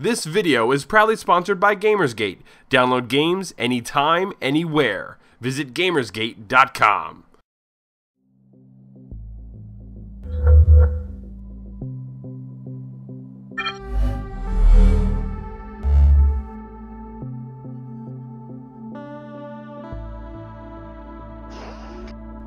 This video is proudly sponsored by Gamersgate. Download games anytime, anywhere. Visit Gamersgate.com.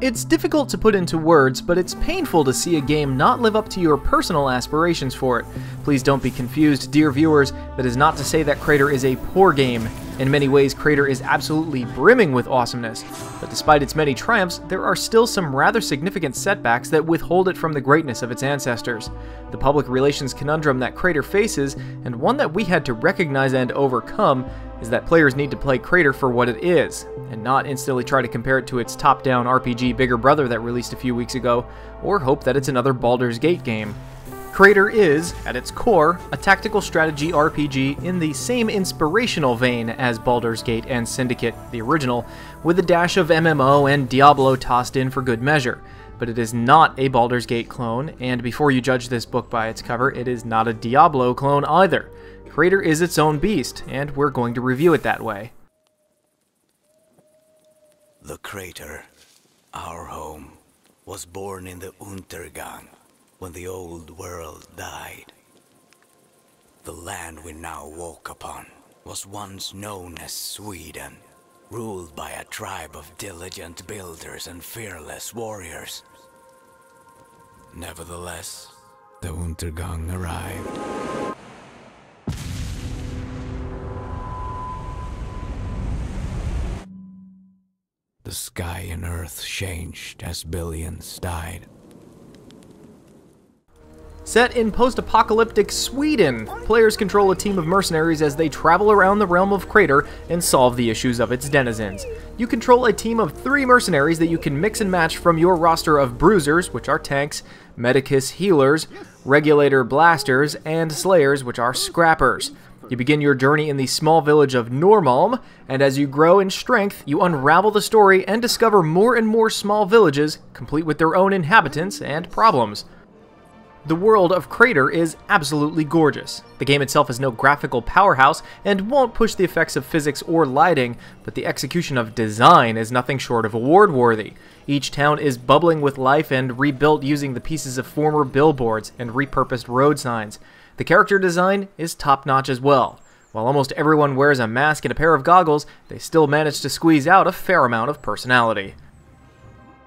It's difficult to put into words, but it's painful to see a game not live up to your personal aspirations for it. Please don't be confused, dear viewers. That is not to say that Krater is a poor game. In many ways, Krater is absolutely brimming with awesomeness. But despite its many triumphs, there are still some rather significant setbacks that withhold it from the greatness of its ancestors. The public relations conundrum that Krater faces, and one that we had to recognize and overcome, is that players need to play Krater for what it is, and not instantly try to compare it to its top-down RPG bigger brother that released a few weeks ago, or hope that it's another Baldur's Gate game. Krater is, at its core, a tactical strategy RPG in the same inspirational vein as Baldur's Gate and Syndicate, the original, with a dash of MMO and Diablo tossed in for good measure. But it is not a Baldur's Gate clone, and before you judge this book by its cover, it is not a Diablo clone either. Krater is its own beast, and we're going to review it that way. The Krater, our home, was born in the Untergang, when the old world died. The land we now walk upon was once known as Sweden, ruled by a tribe of diligent builders and fearless warriors. Nevertheless, the Untergang arrived. The sky and earth changed as billions died. Set in post-apocalyptic Sweden, players control a team of mercenaries as they travel around the realm of Krater and solve the issues of its denizens. You control a team of 3 mercenaries that you can mix and match from your roster of bruisers, which are tanks, medicus healers, regulator blasters, and slayers, which are scrappers. You begin your journey in the small village of Normalm, and as you grow in strength, you unravel the story and discover more and more small villages, complete with their own inhabitants and problems. The world of Krater is absolutely gorgeous. The game itself is no graphical powerhouse and won't push the effects of physics or lighting, but the execution of design is nothing short of award-worthy. Each town is bubbling with life and rebuilt using the pieces of former billboards and repurposed road signs. The character design is top-notch as well. While almost everyone wears a mask and a pair of goggles, they still manage to squeeze out a fair amount of personality.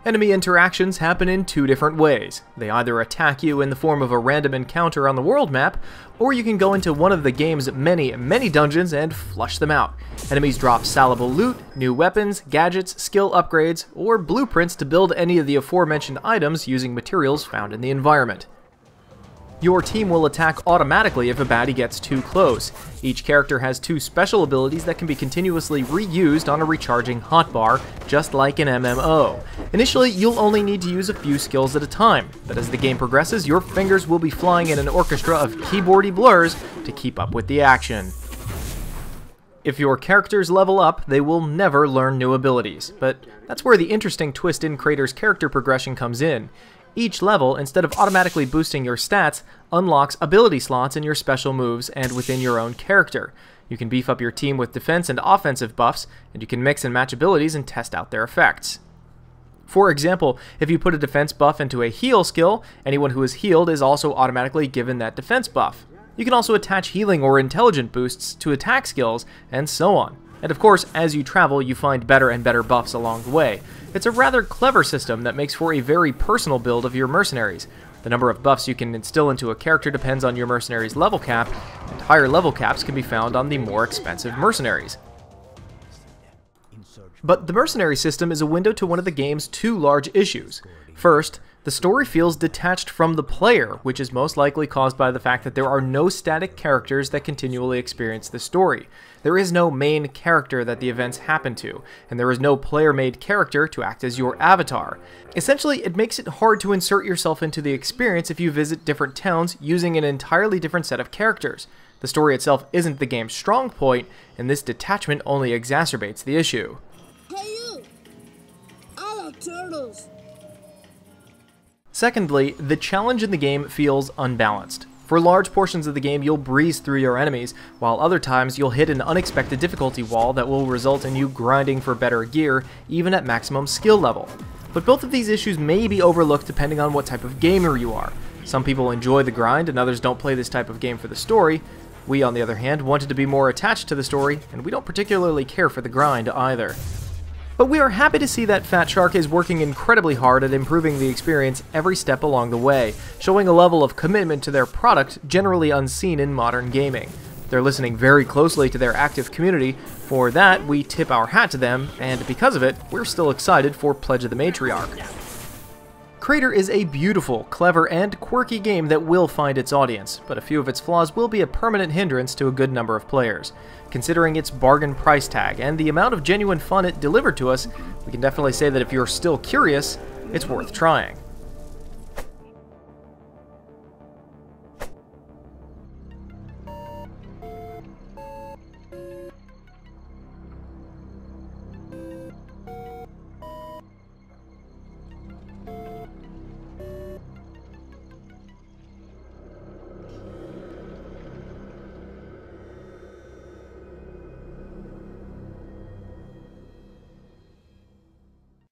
Enemy interactions happen in 2 different ways. They either attack you in the form of a random encounter on the world map, or you can go into one of the game's many dungeons and flush them out. Enemies drop salable loot, new weapons, gadgets, skill upgrades, or blueprints to build any of the aforementioned items using materials found in the environment. Your team will attack automatically if a baddie gets too close. Each character has 2 special abilities that can be continuously reused on a recharging hotbar, just like an MMO. Initially, you'll only need to use a few skills at a time, but as the game progresses, your fingers will be flying in an orchestra of keyboardy blurs to keep up with the action. If your characters level up, they will never learn new abilities, but that's where the interesting twist in Krater's character progression comes in. Each level, instead of automatically boosting your stats, unlocks ability slots in your special moves and within your own character. You can beef up your team with defense and offensive buffs, and you can mix and match abilities and test out their effects. For example, if you put a defense buff into a heal skill, anyone who is healed is also automatically given that defense buff. You can also attach healing or intelligent boosts to attack skills, and so on. And of course, as you travel, you find better and better buffs along the way. It's a rather clever system that makes for a very personal build of your mercenaries. The number of buffs you can instill into a character depends on your mercenary's level cap, and higher level caps can be found on the more expensive mercenaries. But the mercenary system is a window to one of the game's 2 large issues. First, the story feels detached from the player, which is most likely caused by the fact that there are no static characters that continually experience the story. There is no main character that the events happen to, and there is no player-made character to act as your avatar. Essentially, it makes it hard to insert yourself into the experience if you visit different towns using an entirely different set of characters. The story itself isn't the game's strong point, and this detachment only exacerbates the issue. Hey you! I love turtles! Secondly, the challenge in the game feels unbalanced. For large portions of the game, you'll breeze through your enemies, while other times you'll hit an unexpected difficulty wall that will result in you grinding for better gear, even at maximum skill level. But both of these issues may be overlooked depending on what type of gamer you are. Some people enjoy the grind and others don't play this type of game for the story. We, on the other hand, wanted to be more attached to the story, and we don't particularly care for the grind either. But we are happy to see that Fat Shark is working incredibly hard at improving the experience every step along the way, showing a level of commitment to their product generally unseen in modern gaming. They're listening very closely to their active community. For that, we tip our hat to them, and because of it, we're still excited for Pledge of the Matriarch. Krater is a beautiful, clever, and quirky game that will find its audience, but a few of its flaws will be a permanent hindrance to a good number of players. Considering its bargain price tag and the amount of genuine fun it delivered to us, we can definitely say that if you're still curious, it's worth trying.